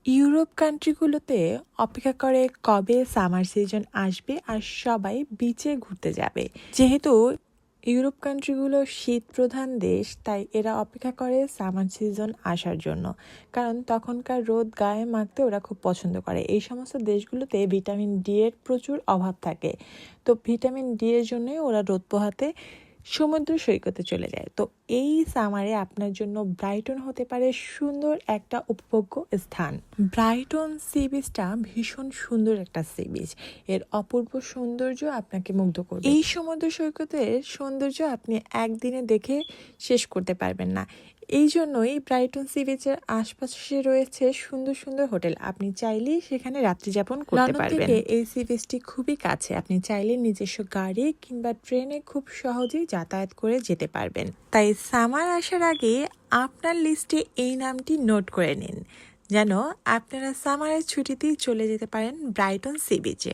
Europe কান্ট্রিগুলোতে অপেক্ষা করে কবে সামার সিজন আসবে আর সবাই বিচে ঘুরতে যাবে। যেহেতু ইউরোপ কান্ট্রিগুলো শীত প্রধান দেশ, তাই এরা অপেক্ষা করে সামার সিজন আসার জন্য, কারণ তখনকার রোদ গায়ে মাখতে ওরা খুব পছন্দ করে। এই সমস্ত দেশগুলোতে ভিটামিন ডি এর প্রচুর অভাব থাকে, তো ভিটামিন ডি এর জন্যই ওরা রোদ পোহাতে সমুদ্র সৈকতে চলে যায়। তো এই সামারে আপনার জন্য ব্রাইটন হতে পারে সুন্দর একটা উপভোগ্য স্থান। ব্রাইটন সি বিচটা ভীষণ সুন্দর একটা সি বিচ, এর অপূর্ব সৌন্দর্য আপনাকে মুগ্ধ করবে। এই সমুদ্র সৈকতের সৌন্দর্য আপনি একদিনে দেখে শেষ করতে পারবেন না। এই জন্যই ব্রাইটন সি বিচের আশপাশে রয়েছে সুন্দর সুন্দর হোটেল, আপনি চাইলেই সেখানে রাত্রি যাপন করতে পারবেন। এই সি বিচটি খুবই কাছে, আপনি চাইলে নিজস্ব গাড়ি কিংবা ট্রেনে খুব সহজেই যাতায়াত করে যেতে পারবেন। তাই সামার আসার আগে আপনার লিস্টে এই নামটি নোট করে নিন, যেন আপনারা সামারের ছুটিতেই চলে যেতে পারেন ব্রাইটন সি বিচে।